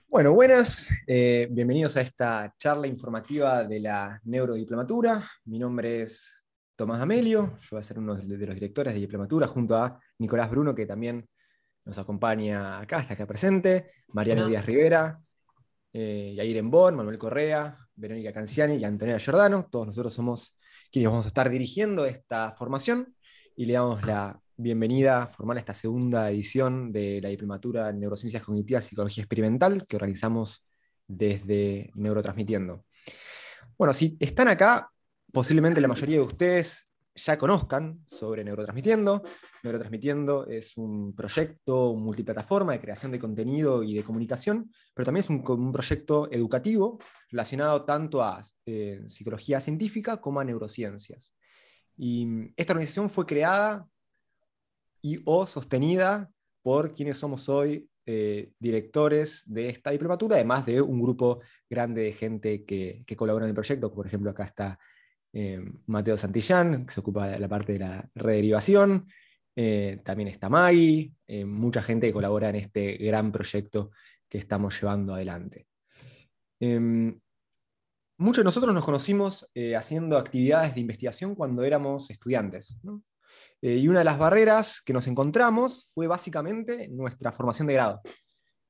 Bueno, buenas, bienvenidos a esta charla informativa de la Neurodiplomatura. Mi nombre es Tomás Amelio, yo voy a ser uno de los directores de Diplomatura junto a Nicolás Bruno, que también nos acompaña acá, está acá presente, Mariano Buenas. Díaz Rivera, Yair Embón, Manuel Correa, Verónica Canciani y Antonella Giordano. Todos nosotros somos quienes vamos a estar dirigiendo esta formación y le damos la bienvenida formal a esta segunda edición de la Diplomatura en Neurociencias Cognitivas y Psicología Experimental que organizamos desde Neurotransmitiendo. Bueno, si están acá, posiblemente la mayoría de ustedes ya conozcan sobre Neurotransmitiendo. Neurotransmitiendo es un proyecto multiplataforma de creación de contenido y de comunicación, pero también es un proyecto educativo relacionado tanto a psicología científica como a neurociencias. Y esta organización fue creada y o sostenida por quienes somos hoy directores de esta diplomatura, además de un grupo grande de gente que colabora en el proyecto. Por ejemplo, acá está Mateo Santillán, que se ocupa de la parte de la rederivación. También está Maggie, mucha gente que colabora en este gran proyecto que estamos llevando adelante. Em, Muchos de nosotros nos conocimos haciendo actividades de investigación cuando éramos estudiantes, ¿no? Y una de las barreras que nos encontramos fue básicamente nuestra formación de grado.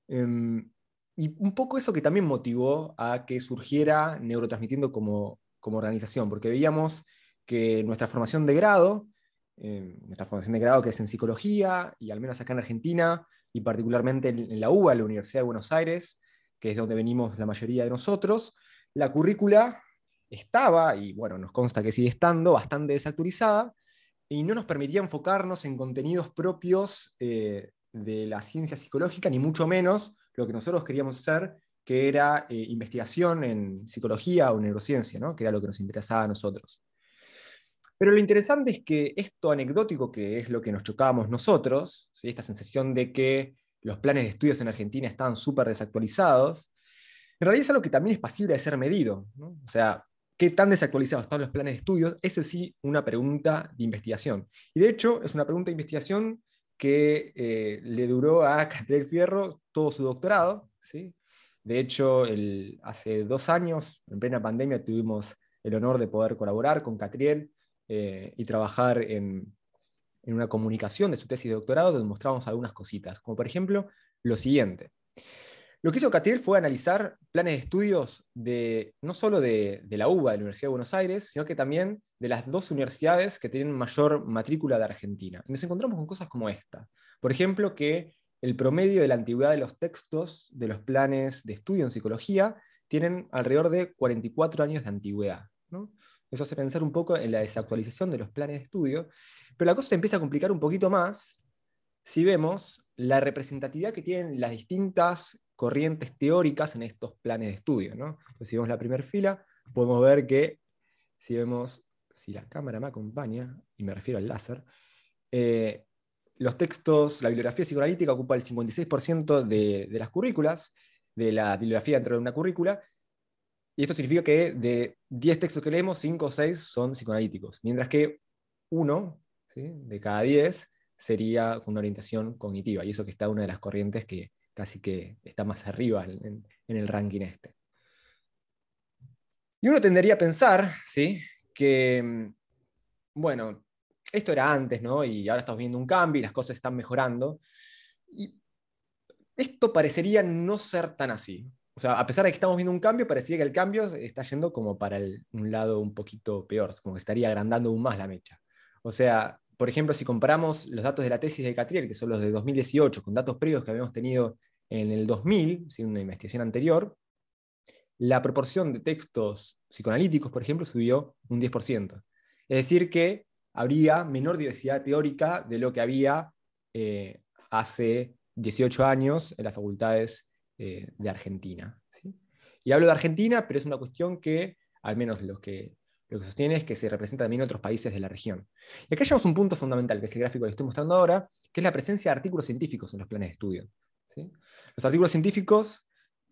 Em, y un poco eso que también motivó a que surgiera Neurotransmitiendo como organización, porque veíamos que nuestra formación de grado que es en psicología, y al menos acá en Argentina, y particularmente en la UBA, la Universidad de Buenos Aires, que es de donde venimos la mayoría de nosotros, la currícula estaba, y bueno, nos consta que sigue estando, bastante desactualizada, y no nos permitía enfocarnos en contenidos propios de la ciencia psicológica, ni mucho menos lo que nosotros queríamos hacer, que era investigación en psicología o neurociencia, ¿no? Que era lo que nos interesaba a nosotros. Pero lo interesante es que esto anecdótico, que es lo que nos chocábamos nosotros, ¿sí? Esta sensación de que los planes de estudios en Argentina estaban súper desactualizados, en realidad es algo que también es pasible de ser medido, ¿no? O sea, ¿qué tan desactualizados están los planes de estudios? Eso sí, una pregunta de investigación. Y de hecho, es una pregunta de investigación que le duró a Catriel Fierro todo su doctorado, ¿sí? De hecho, hace 2 años, en plena pandemia, tuvimos el honor de poder colaborar con Catriel y trabajar en una comunicación de su tesis de doctorado donde mostramos algunas cositas, como por ejemplo lo siguiente. Lo que hizo Catriel fue analizar planes de estudios no solo de la UBA, de la Universidad de Buenos Aires, sino que también de las dos universidades que tienen mayor matrícula de Argentina. Y nos encontramos con cosas como esta. Por ejemplo, que el promedio de la antigüedad de los textos de los planes de estudio en psicología tienen alrededor de 44 años de antigüedad, ¿no? Eso hace pensar un poco en la desactualización de los planes de estudio, pero la cosa se empieza a complicar un poquito más si vemos la representatividad que tienen las distintas corrientes teóricas en estos planes de estudio, ¿no? Pues si vemos la primera fila, podemos ver que si la cámara me acompaña, y me refiero al láser, eh, los textos, la bibliografía psicoanalítica ocupa el 56% de las currículas, de la bibliografía dentro de una currícula, y esto significa que de 10 textos que leemos, 5 o 6 son psicoanalíticos, mientras que uno, ¿sí?, de cada 10 sería con una orientación cognitiva, y eso que está una de las corrientes que casi que está más arriba en el ranking este. Y uno tendería a pensar, ¿sí?, que, bueno, esto era antes, ¿no? Y ahora estamos viendo un cambio y las cosas están mejorando. Y esto parecería no ser tan así. O sea, a pesar de que estamos viendo un cambio, parecería que el cambio está yendo como para un lado un poquito peor, como que estaría agrandando aún más la mecha. O sea, por ejemplo, si comparamos los datos de la tesis de Catriel, que son los de 2018, con datos previos que habíamos tenido en el 2000, ¿sí?, una investigación anterior, la proporción de textos psicoanalíticos, por ejemplo, subió un 10%. Es decir, que habría menor diversidad teórica de lo que había hace 18 años en las facultades de Argentina, ¿sí? Y hablo de Argentina, pero es una cuestión que, al menos lo que sostiene, es que se representa también en otros países de la región. Y acá llegamos a un punto fundamental, que es el gráfico que estoy mostrando ahora, que es la presencia de artículos científicos en los planes de estudio, ¿sí? Los artículos científicos,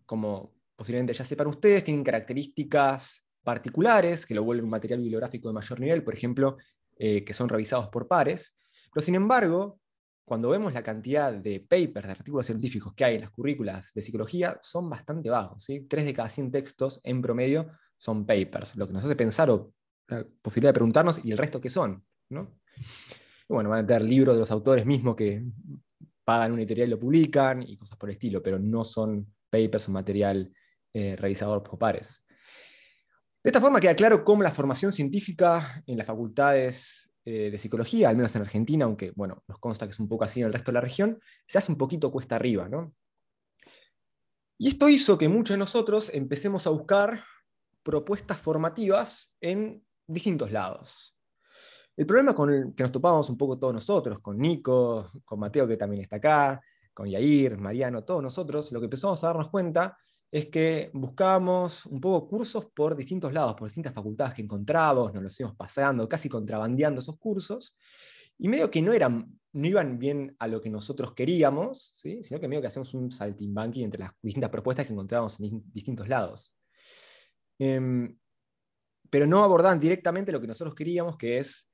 como posiblemente ya sepan ustedes, tienen características particulares que lo vuelven un material bibliográfico de mayor nivel, por ejemplo, que son revisados por pares, pero sin embargo, cuando vemos la cantidad de papers, de artículos científicos que hay en las currículas de psicología, son bastante bajos, ¿sí? 3 de cada 100 textos en promedio son papers, lo que nos hace pensar o la posibilidad de preguntarnos, ¿y el resto qué son? ¿No? Y bueno, van a tener libros de los autores mismos que pagan una editorial y lo publican, y cosas por el estilo, pero no son papers o material revisado por pares. De esta forma queda claro cómo la formación científica en las facultades de psicología, al menos en Argentina, aunque bueno, nos consta que es un poco así en el resto de la región, se hace un poquito cuesta arriba, ¿no? Y esto hizo que muchos de nosotros empecemos a buscar propuestas formativas en distintos lados. El problema con el que nos topábamos un poco todos nosotros, con Nico, con Mateo que también está acá, con Yair, Mariano, todos nosotros, lo que empezamos a darnos cuenta es que buscábamos un poco cursos por distintos lados, por distintas facultades que encontrábamos, nos los íbamos pasando, casi contrabandeando esos cursos, y medio que no iban bien a lo que nosotros queríamos, ¿sí? Sino que medio que hacemos un saltimbanqui entre las distintas propuestas que encontrábamos en distintos lados. Pero no abordaban directamente lo que nosotros queríamos, que es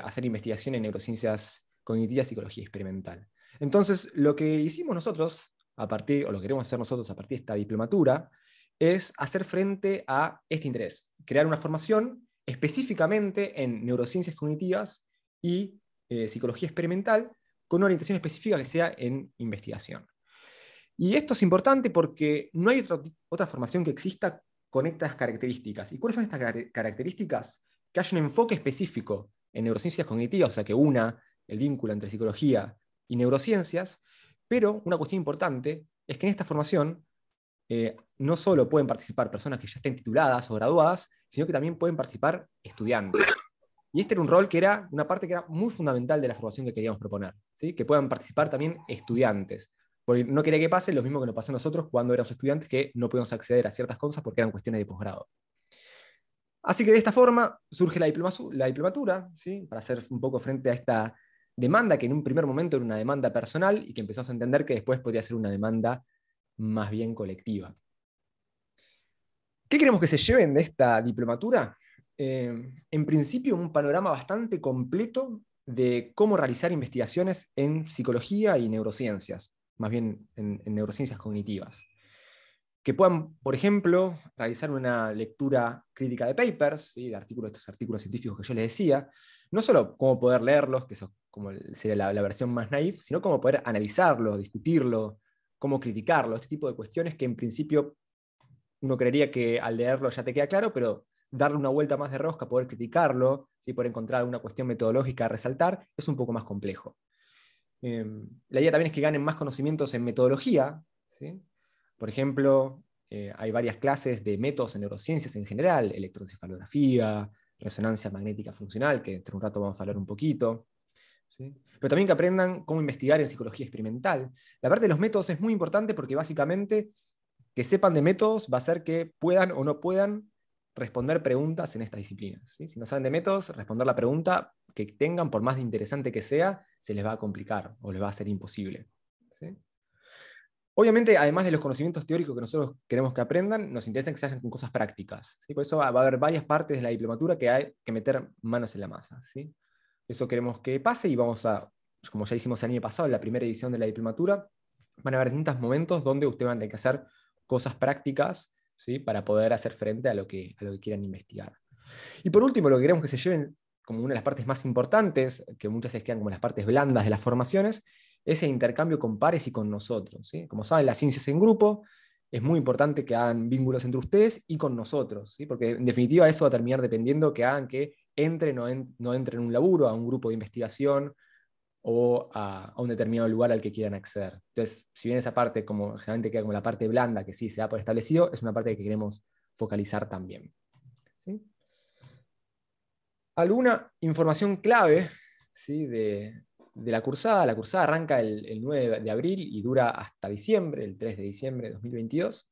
hacer investigación en neurociencias cognitivas y psicología experimental. Entonces, lo que hicimos nosotros, o lo que queremos hacer nosotros a partir de esta diplomatura, es hacer frente a este interés, crear una formación específicamente en neurociencias cognitivas y psicología experimental, con una orientación específica que sea en investigación. Y esto es importante porque no hay otra formación que exista con estas características. ¿Y cuáles son estas características? Que haya un enfoque específico en neurociencias cognitivas, o sea, que una el vínculo entre psicología y neurociencias, pero una cuestión importante es que en esta formación no solo pueden participar personas que ya estén tituladas o graduadas, sino que también pueden participar estudiantes. Y este era un rol que era una parte que era muy fundamental de la formación que queríamos proponer, ¿sí? Que puedan participar también estudiantes. Porque no quería que pase lo mismo que nos pasó a nosotros cuando éramos estudiantes, que no podíamos acceder a ciertas cosas porque eran cuestiones de posgrado. Así que de esta forma surge la diplomatura, ¿sí? Para hacer un poco frente a esta demanda que en un primer momento era una demanda personal y que empezamos a entender que después podría ser una demanda más bien colectiva. ¿Qué queremos que se lleven de esta diplomatura? En principio, un panorama bastante completo de cómo realizar investigaciones en psicología y neurociencias, más bien en neurociencias cognitivas. Que puedan, por ejemplo, realizar una lectura crítica de papers, ¿sí? De artículos, estos artículos científicos que yo les decía, no solo cómo poder leerlos, que eso como sería la versión más naif, sino cómo poder analizarlo, discutirlo, cómo criticarlo, este tipo de cuestiones que en principio uno creería que al leerlo ya te queda claro, pero darle una vuelta más de rosca, poder criticarlo, ¿sí? Poder encontrar una cuestión metodológica a resaltar, es un poco más complejo. La idea también es que ganen más conocimientos en metodología, ¿sí? Por ejemplo, hay varias clases de métodos en neurociencias en general, electroencefalografía, resonancia magnética funcional, que dentro de un rato vamos a hablar un poquito, ¿sí? Pero también que aprendan cómo investigar en psicología experimental. La parte de los métodos es muy importante porque básicamente que sepan de métodos va a hacer que puedan o no puedan responder preguntas en estas disciplinas, ¿sí? Si no saben de métodos, responder la pregunta que tengan, por más de interesante que sea, se les va a complicar o les va a ser imposible, ¿sí? Obviamente, además de los conocimientos teóricos que nosotros queremos que aprendan, nos interesa que se hagan con cosas prácticas, ¿sí? Por eso va a haber varias partes de la diplomatura que hay que meter manos en la masa, ¿sí? Eso queremos que pase y vamos a, como ya hicimos el año pasado, en la primera edición de la diplomatura, van a haber distintos momentos donde ustedes van a tener que hacer cosas prácticas, ¿sí? Para poder hacer frente a lo que quieran investigar. Y por último, lo que queremos que se lleven como una de las partes más importantes, que muchas veces quedan como las partes blandas de las formaciones, es el intercambio con pares y con nosotros, ¿sí? Como saben, las ciencias en grupo, es muy importante que hagan vínculos entre ustedes y con nosotros, ¿sí? Porque en definitiva eso va a terminar dependiendo que hagan que entren o no entren en un laburo, a un grupo de investigación, o a un determinado lugar al que quieran acceder. Entonces, si bien esa parte como generalmente queda como la parte blanda, que sí se da por establecido, es una parte que queremos focalizar también, ¿sí? Alguna información clave, ¿sí? de la cursada. La cursada arranca el 9 de abril y dura hasta diciembre, el 3 de diciembre de 2022.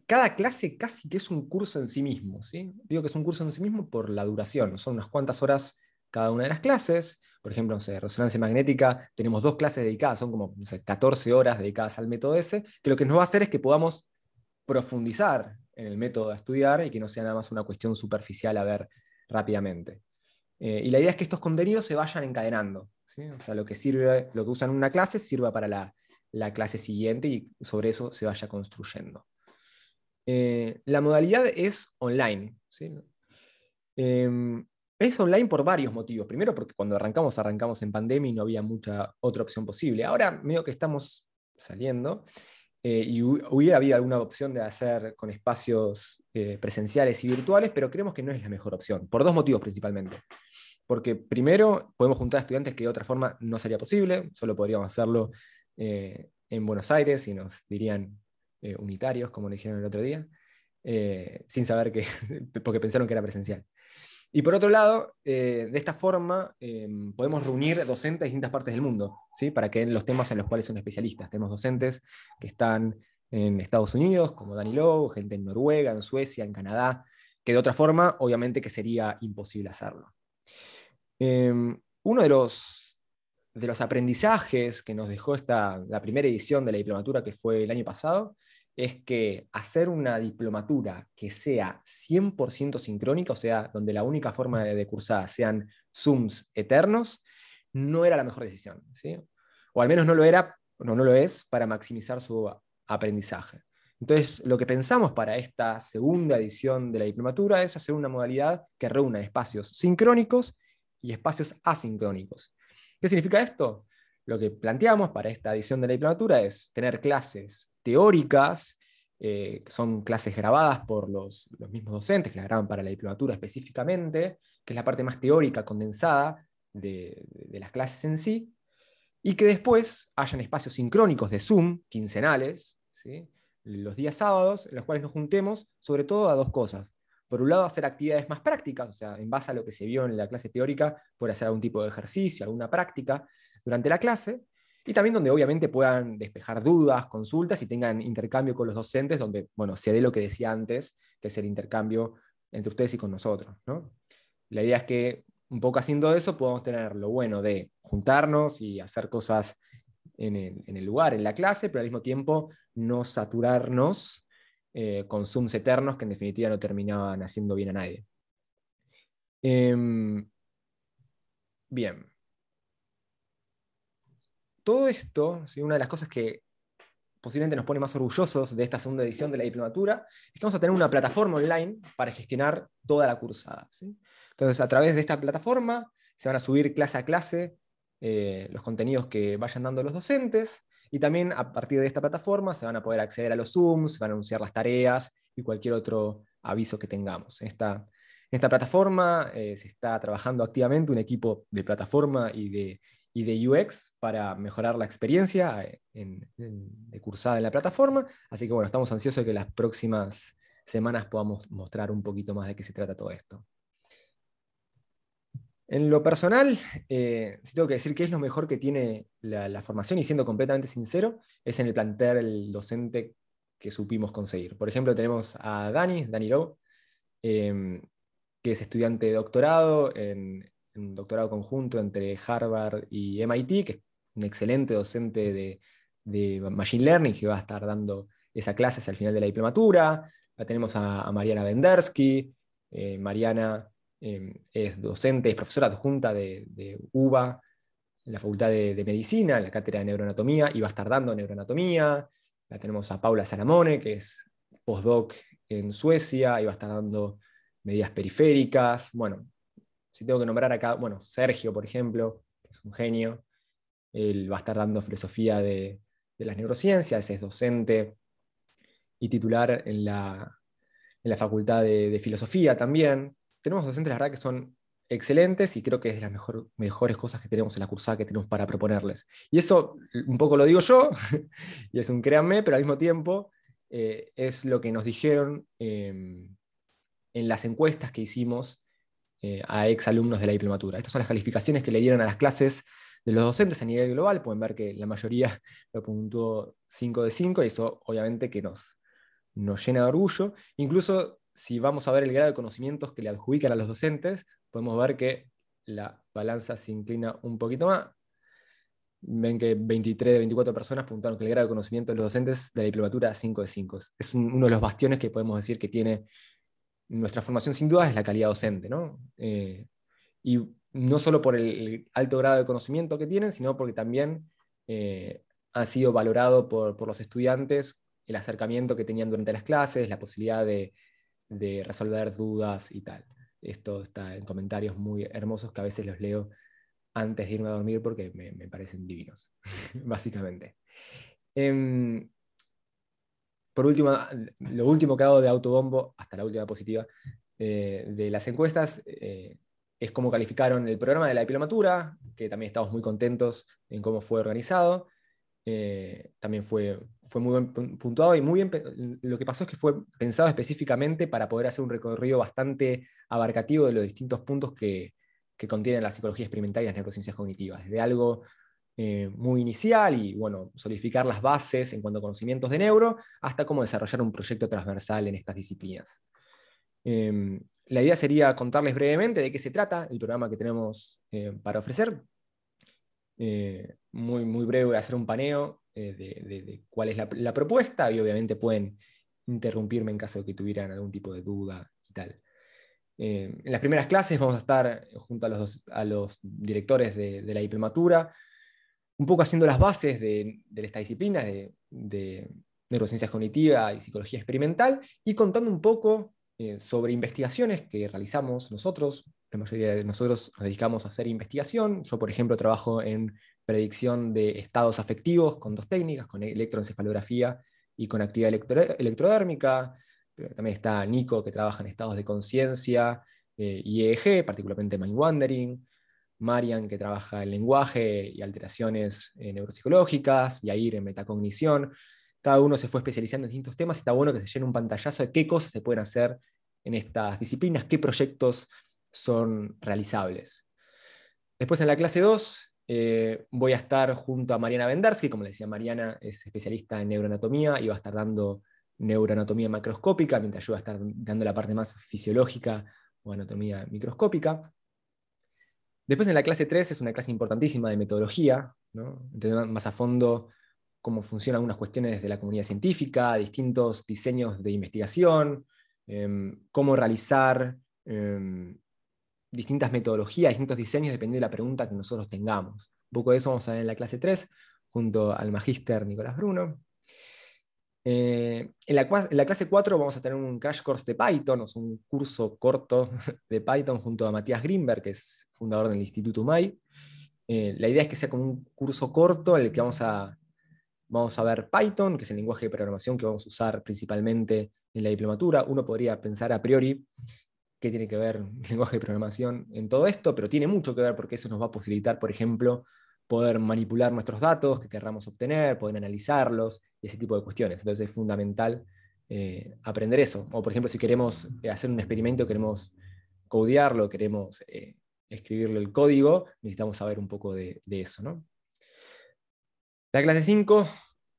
Cada clase casi que es un curso en sí mismo, ¿sí? Digo que es un curso en sí mismo por la duración, son unas cuantas horas cada una de las clases. Por ejemplo, no sé, resonancia magnética, tenemos 2 clases dedicadas, son como no sé, 14 horas dedicadas al método ese, que lo que nos va a hacer es que podamos profundizar en el método a estudiar y que no sea nada más una cuestión superficial a ver rápidamente. Y la idea es que estos contenidos se vayan encadenando, ¿sí? O sea, lo que usan en una clase sirva para la clase siguiente y sobre eso se vaya construyendo. La modalidad es online, ¿sí? Es online por varios motivos. Primero, porque cuando arrancamos en pandemia y no había mucha otra opción posible. Ahora, medio que estamos saliendo, y hubiera habido alguna opción de hacer con espacios presenciales y virtuales, pero creemos que no es la mejor opción, por dos motivos principalmente. Porque primero, podemos juntar a estudiantes que de otra forma no sería posible, solo podríamos hacerlo en Buenos Aires y nos dirían unitarios, como le dijeron el otro día, sin saber que, porque pensaron que era presencial. Y por otro lado, de esta forma podemos reunir docentes de distintas partes del mundo, ¿sí? Para que en los temas en los cuales son especialistas. Tenemos docentes que están en Estados Unidos, como Dani Lowe, gente en Noruega, en Suecia, en Canadá, que de otra forma, obviamente que sería imposible hacerlo. Uno de los aprendizajes que nos dejó la primera edición de la diplomatura, que fue el año pasado, es que hacer una diplomatura que sea 100% sincrónica, o sea, donde la única forma de cursar sean Zooms eternos, no era la mejor decisión, ¿sí? O al menos no lo era, no lo es, para maximizar su aprendizaje. Entonces, lo que pensamos para esta segunda edición de la diplomatura es hacer una modalidad que reúna espacios sincrónicos y espacios asincrónicos. ¿Qué significa esto? Lo que planteamos para esta edición de la diplomatura es tener clases teóricas, que son clases grabadas por los mismos docentes, que las graban para la diplomatura específicamente, que es la parte más teórica, condensada de las clases en sí, y que después hayan espacios sincrónicos de Zoom, quincenales, ¿sí? Los días sábados, en los cuales nos juntemos, sobre todo a dos cosas. Por un lado, hacer actividades más prácticas, o sea, en base a lo que se vio en la clase teórica, por hacer algún tipo de ejercicio, alguna práctica durante la clase, y también donde obviamente puedan despejar dudas, consultas y tengan intercambio con los docentes, donde, bueno, se dé lo que decía antes, que es el intercambio entre ustedes y con nosotros, ¿no? La idea es que un poco haciendo eso podemos tener lo bueno de juntarnos y hacer cosas en el lugar, en la clase, pero al mismo tiempo no saturarnos con Zooms eternos que en definitiva no terminaban haciendo bien a nadie. Bien. Todo esto, ¿sí? Una de las cosas que posiblemente nos pone más orgullosos de esta segunda edición de la diplomatura es que vamos a tener una plataforma online para gestionar toda la cursada, ¿sí? Entonces, a través de esta plataforma se van a subir clase a clase los contenidos que vayan dando los docentes, y también a partir de esta plataforma se van a poder acceder a los Zooms, se van a anunciar las tareas y cualquier otro aviso que tengamos. En esta plataforma se está trabajando activamente un equipo de plataforma y de UX para mejorar la experiencia de cursada en la plataforma. Así que bueno, estamos ansiosos de que las próximas semanas podamos mostrar un poquito más de qué se trata todo esto. En lo personal, sí tengo que decir que es lo mejor que tiene la formación, y siendo completamente sincero, es en el plantel docente que supimos conseguir. Por ejemplo, tenemos a Dani Lowe, que es estudiante de doctorado, en un doctorado conjunto entre Harvard y MIT, que es un excelente docente de Machine Learning, que va a estar dando esa clase hasta el final de la diplomatura. La tenemos a Mariana Bendersky. Mariana es docente, es profesora adjunta de UBA, en la Facultad de Medicina, en la cátedra de Neuroanatomía, y va a estar dando neuroanatomía. La tenemos a Paula Salamone, que es postdoc en Suecia, y va a estar dando medidas periféricas. Bueno, si tengo que nombrar acá, bueno, Sergio, por ejemplo, que es un genio, él va a estar dando filosofía de las neurociencias, es docente y titular en la Facultad de Filosofía también. Tenemos docentes, la verdad, que son excelentes, y creo que es de las mejores cosas que tenemos en la cursada que tenemos para proponerles. Y eso un poco lo digo yo, y es un créanme, pero al mismo tiempo es lo que nos dijeron en las encuestas que hicimos a exalumnos de la diplomatura. Estas son las calificaciones que le dieron a las clases de los docentes a nivel global. Pueden ver que la mayoría lo puntuó 5 de 5, y eso obviamente que nos llena de orgullo. Incluso si vamos a ver el grado de conocimientos que le adjudican a los docentes, podemos ver que la balanza se inclina un poquito más. Ven que 23 de 24 personas puntuaron que el grado de conocimiento de los docentes de la diplomatura es 5 de 5. Es uno de los bastiones que podemos decir que tiene nuestra formación, sin duda, es la calidad docente, ¿no? Y no solo por el alto grado de conocimiento que tienen, sino porque también ha sido valorado por los estudiantes el acercamiento que tenían durante las clases, la posibilidad de resolver dudas y tal. Esto está en comentarios muy hermosos que a veces los leo antes de irme a dormir porque me parecen divinos, básicamente. Em, por último, lo último que hago de autobombo, hasta la última positiva, de las encuestas, es cómo calificaron el programa de la diplomatura, que también estamos muy contentos en cómo fue organizado. También fue muy bien puntuado y muy bien. Lo que pasó es que fue pensado específicamente para poder hacer un recorrido bastante abarcativo de los distintos puntos que contienen la psicología experimental y las neurociencias cognitivas. Desde algo muy inicial y bueno, solidificar las bases en cuanto a conocimientos de neuro, hasta cómo desarrollar un proyecto transversal en estas disciplinas. La idea sería contarles brevemente de qué se trata el programa que tenemos para ofrecer. Muy breve, hacer un paneo de cuál es la propuesta y obviamente pueden interrumpirme en caso de que tuvieran algún tipo de duda y tal. En las primeras clases vamos a estar junto a los directores de la diplomatura, un poco haciendo las bases de esta disciplina de neurociencias cognitivas y psicología experimental, y contando un poco sobre investigaciones que realizamos nosotros. La mayoría de nosotros nos dedicamos a hacer investigación. Yo, por ejemplo, trabajo en predicción de estados afectivos con dos técnicas, con electroencefalografía y con actividad electrodérmica. Pero también está Nico, que trabaja en estados de conciencia y EEG, particularmente mind wandering. Marian, que trabaja en lenguaje y alteraciones neuropsicológicas, Yair en metacognición. Cada uno se fue especializando en distintos temas y está bueno que se llene un pantallazo de qué cosas se pueden hacer en estas disciplinas, qué proyectos son realizables. Después en la clase 2 voy a estar junto a Mariana Vendersky, como le decía, Mariana es especialista en neuroanatomía y va a estar dando neuroanatomía macroscópica, mientras yo voy a estar dando la parte más fisiológica o anatomía microscópica. Después en la clase 3 es una clase importantísima de metodología, ¿no? Entender más a fondo cómo funcionan algunas cuestiones de la comunidad científica, distintos diseños de investigación, cómo realizar distintas metodologías, distintos diseños, dependiendo de la pregunta que nosotros tengamos. Un poco de eso vamos a ver en la clase 3, junto al magíster Nicolás Bruno. En la clase 4 vamos a tener un crash course de Python, o sea, un curso corto de Python junto a Matías Grimberg, que es fundador del Instituto UMAI. La idea es que sea como un curso corto en el que vamos a ver Python, que es el lenguaje de programación que vamos a usar principalmente en la diplomatura. Uno podría pensar a priori qué tiene que ver el lenguaje de programación en todo esto, pero tiene mucho que ver porque eso nos va a posibilitar, por ejemplo, poder manipular nuestros datos que querramos obtener, poder analizarlos y ese tipo de cuestiones. Entonces es fundamental aprender eso. O por ejemplo, si queremos hacer un experimento, queremos codearlo, queremos escribirle el código, necesitamos saber un poco de eso, ¿no? La clase 5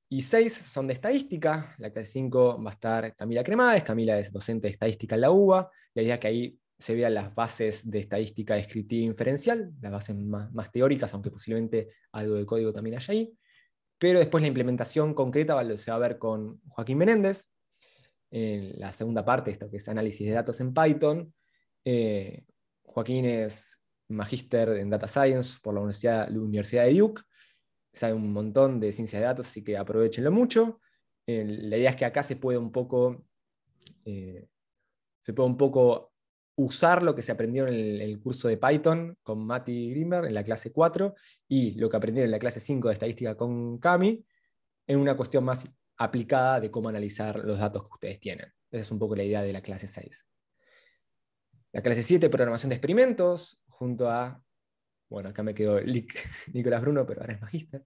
y 6 son de estadística. La clase 5 va a estar Camila Cremades. Camila es docente de estadística en la UBA. La idea es que ahí se vean las bases de estadística descriptiva e inferencial, las bases más teóricas, aunque posiblemente algo de código también haya ahí. Pero después la implementación concreta se va a ver con Joaquín Menéndez, en la segunda parte, esto que es análisis de datos en Python. Joaquín es magíster en Data Science por la Universidad de Duke, sabe un montón de ciencia de datos, así que aprovechenlo mucho. La idea es que acá eh, se puede un poco usar lo que se aprendió en el curso de Python con Mati Grimberg en la clase 4 y lo que aprendieron en la clase 5 de estadística con Cami en una cuestión más aplicada de cómo analizar los datos que ustedes tienen. Esa es un poco la idea de la clase 6. La clase 7, programación de experimentos, junto a, bueno, acá me quedó Nicolás Bruno, pero ahora es magíster,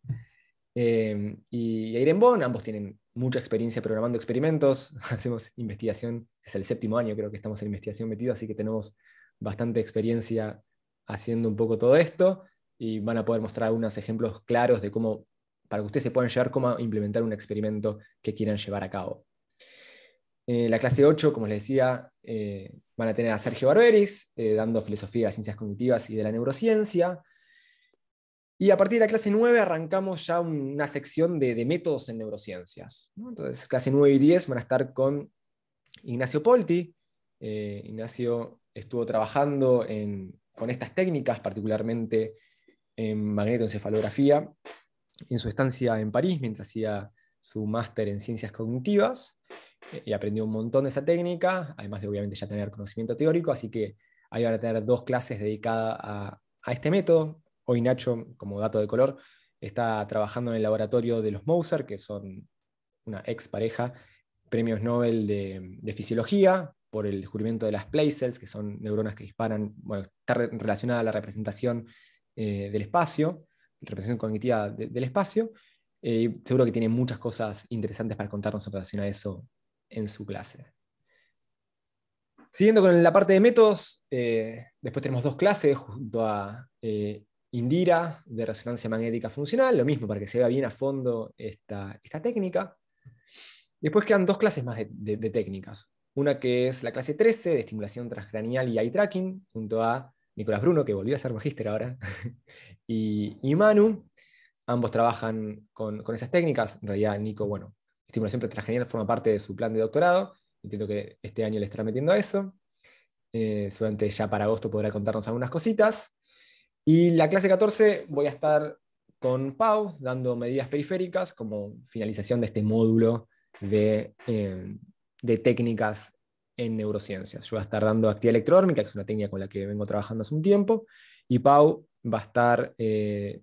y Irene Bon. Ambos tienen mucha experiencia programando experimentos. Hacemos investigación, es el 7º año creo que estamos en investigación metidos, así que tenemos bastante experiencia haciendo un poco todo esto, y van a poder mostrar unos ejemplos claros de cómo, para que ustedes se puedan llevar cómo implementar un experimento que quieran llevar a cabo. La clase 8, como les decía, van a tener a Sergio Barberis, dando filosofía de las ciencias cognitivas y de la neurociencia. Y a partir de la clase 9 arrancamos ya una sección de métodos en neurociencias, ¿no? Entonces, clase 9 y 10 van a estar con Ignacio Polti. Ignacio estuvo trabajando con estas técnicas, particularmente en magnetoencefalografía, en su estancia en París, mientras hacía su máster en ciencias cognitivas, y aprendió un montón de esa técnica, además de obviamente ya tener conocimiento teórico, así que ahí van a tener 2 clases dedicadas a este método. Hoy Nacho, como dato de color, está trabajando en el laboratorio de los Moser, que son una ex pareja, premios Nobel de fisiología, por el descubrimiento de las play cells, que son neuronas que disparan, bueno, está relacionada a la representación del espacio, representación cognitiva del espacio. Seguro que tiene muchas cosas interesantes para contarnos en relación a eso en su clase. Siguiendo con la parte de métodos, después tenemos 2 clases junto a Indira de resonancia magnética funcional, lo mismo para que se vea bien a fondo esta técnica. Después quedan 2 clases más de técnicas. Una que es la clase 13 de estimulación transcranial y eye tracking, junto a Nicolás Bruno, que volvió a ser magíster ahora, y Manu. Ambos trabajan con esas técnicas. En realidad, Nico, bueno, estimulación transcranial forma parte de su plan de doctorado. Entiendo que este año le estará metiendo a eso. Seguramente ya para agosto podrá contarnos algunas cositas. Y la clase 14 voy a estar con Pau, dando medidas periféricas como finalización de este módulo de técnicas en neurociencias. Yo voy a estar dando actividad electrónica, que es una técnica con la que vengo trabajando hace un tiempo, y Pau va a estar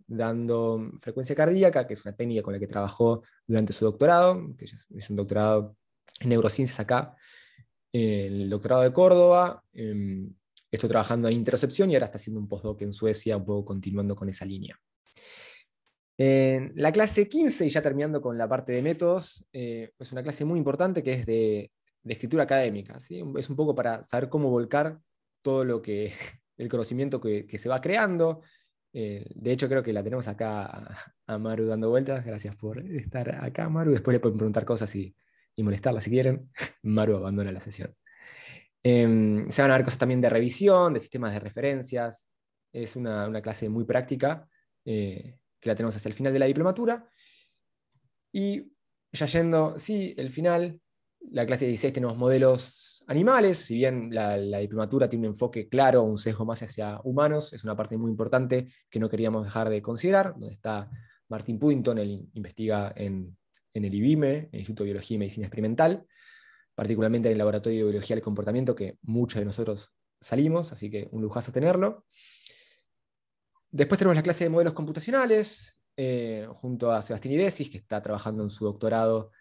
dando frecuencia cardíaca, que es una técnica con la que trabajó durante su doctorado, que es un doctorado en neurociencias acá, el doctorado de Córdoba. Estoy trabajando en interocepción y ahora está haciendo un postdoc en Suecia, un poco continuando con esa línea. En la clase 15, y ya terminando con la parte de métodos, es una clase muy importante que es de escritura académica, ¿sí? Es un poco para saber cómo volcar todo lo que, el conocimiento que se va creando. De hecho, creo que la tenemos acá a Maru dando vueltas. Gracias por estar acá, Maru. Después le pueden preguntar cosas y molestarla si quieren. Maru abandona la sesión. Se van a ver cosas también de revisión, de sistemas de referencias. Es una clase muy práctica, que la tenemos hacia el final de la diplomatura. Y ya yendo, sí, el final, la clase 16 tenemos modelos animales. Si bien la diplomatura tiene un enfoque claro, un sesgo más hacia humanos, es una parte muy importante que no queríamos dejar de considerar, donde está Martin Puinton, él investiga en el IBIME, el Instituto de Biología y Medicina Experimental, particularmente en el Laboratorio de Biología del Comportamiento, que muchos de nosotros salimos, así que un lujazo tenerlo. Después tenemos la clase de modelos computacionales, junto a Sebastián Idesis, que está trabajando en su doctorado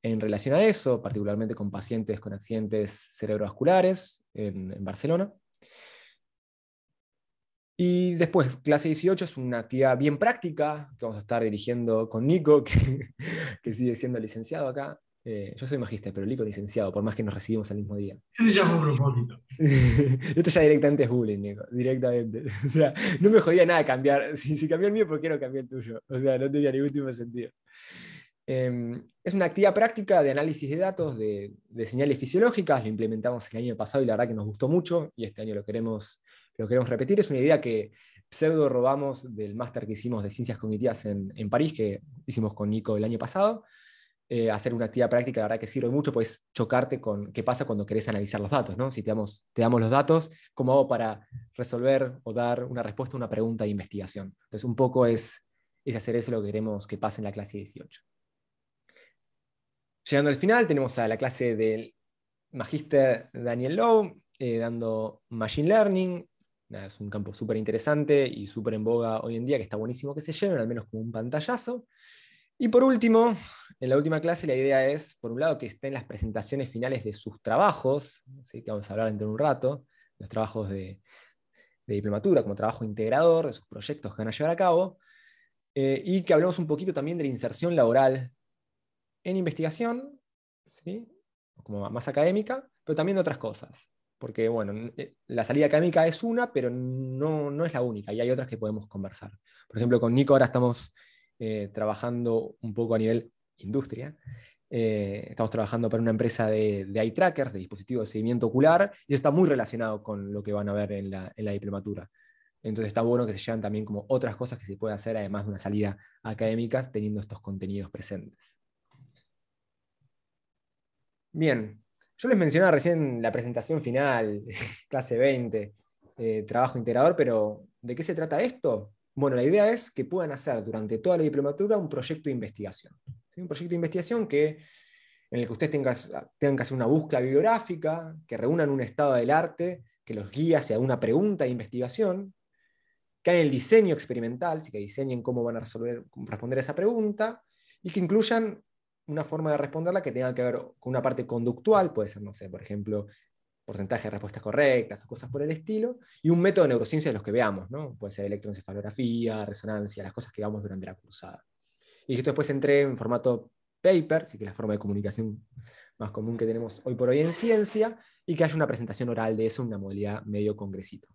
en relación a eso, particularmente con pacientes con accidentes cerebrovasculares en Barcelona. Y después, clase 18 es una actividad bien práctica que vamos a estar dirigiendo con Nico, que sigue siendo licenciado acá. Yo soy magíster, pero Nico licenciado, por más que nos recibimos al mismo día. Ese ya fue un propósito. Esto ya directamente es bullying, Nico, directamente. O sea, no me jodía nada cambiar. Si cambié el mío, ¿por qué no cambié el tuyo? O sea, no tenía ningún tipo de sentido. Es una actividad práctica de análisis de datos de señales fisiológicas. Lo implementamos el año pasado y la verdad que nos gustó mucho, y este año lo queremos repetir. Es una idea que pseudo robamos del máster que hicimos de ciencias cognitivas en París, que hicimos con Nico el año pasado. Hacer una actividad práctica, la verdad que sirve mucho, puedes chocarte con qué pasa cuando querés analizar los datos, ¿no? Si te damos los datos, ¿cómo hago para resolver o dar una respuesta a una pregunta de investigación? Entonces, un poco es hacer eso lo que queremos que pase en la clase 18. Llegando al final, tenemos a la clase del magíster Daniel Lowe, dando Machine Learning. Nada, es un campo súper interesante y súper en boga hoy en día, que está buenísimo que se lleven, al menos como un pantallazo. Y por último, en la última clase la idea es, por un lado, que estén las presentaciones finales de sus trabajos, ¿sí? Que vamos a hablar dentro de un rato, los trabajos de diplomatura como trabajo integrador, de sus proyectos que van a llevar a cabo, y que hablemos un poquito también de la inserción laboral en investigación, ¿sí? Como más académica, pero también de otras cosas. Porque, bueno, la salida académica es una, pero no es la única, y hay otras que podemos conversar. Por ejemplo, con Nico ahora estamos trabajando un poco a nivel industria. Estamos trabajando para una empresa de eye trackers, de dispositivos de seguimiento ocular, y eso está muy relacionado con lo que van a ver en la diplomatura. Entonces está bueno que se lleven también como otras cosas que se puede hacer, además de una salida académica, teniendo estos contenidos presentes. Bien, yo les mencionaba recién la presentación final, clase 20, trabajo integrador, pero ¿de qué se trata esto? Bueno, la idea es que puedan hacer durante toda la diplomatura un proyecto de investigación. ¿Sí? Un proyecto de investigación en el que ustedes tengan que hacer una búsqueda bibliográfica, que reúnan un estado del arte, que los guíe hacia una pregunta de investigación, que hagan el diseño experimental, así que diseñen cómo van a responder esa pregunta, y que incluyan una forma de responderla que tenga que ver con una parte conductual, puede ser, no sé, por ejemplo, porcentaje de respuestas correctas o cosas por el estilo, y un método de neurociencia de los que veamos, ¿no? Puede ser electroencefalografía, resonancia, las cosas que veamos durante la cursada. Y esto después entré en formato paper, sí que es la forma de comunicación más común que tenemos hoy por hoy en ciencia, y que haya una presentación oral de eso, una modalidad medio congresito.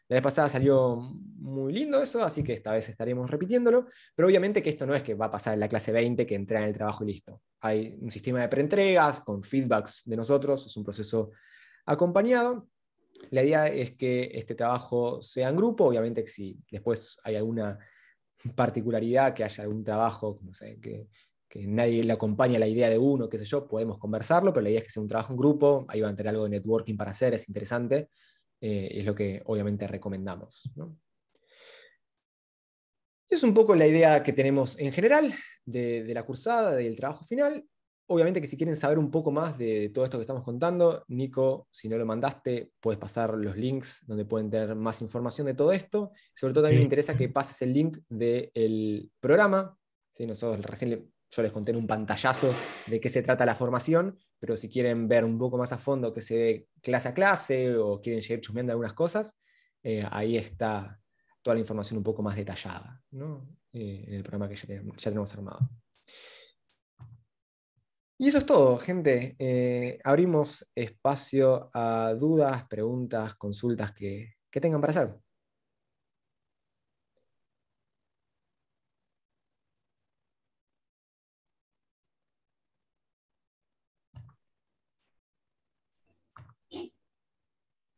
La vez pasada salió muy lindo eso, así que esta vez estaremos repitiéndolo, pero obviamente que esto no es que va a pasar en la clase 20, que entregan el trabajo y listo. Hay un sistema de preentregas con feedbacks de nosotros, es un proceso acompañado. La idea es que este trabajo sea en grupo, obviamente que si después hay alguna particularidad, que haya algún trabajo, no sé, que nadie le acompañe a la idea de uno, qué sé yo, podemos conversarlo, pero la idea es que sea un trabajo en grupo, ahí van a tener algo de networking para hacer, es interesante, es lo que obviamente recomendamos, ¿no? Es un poco la idea que tenemos en general de la cursada, del trabajo final. Obviamente que si quieren saber un poco más de todo esto que estamos contando, Nico, si no lo mandaste, puedes pasar los links donde pueden tener más información de todo esto. Sobre todo también me Sí. interesa que pases el link del programa. ¿Sí? Yo les conté en un pantallazo de qué se trata la formación, pero si quieren ver un poco más a fondo qué se ve clase a clase o quieren seguir chusmeando algunas cosas, ahí está toda la información un poco más detallada, ¿no? En el programa que ya tenemos armado. Y eso es todo, gente. Abrimos espacio a dudas, preguntas, consultas que tengan para hacer.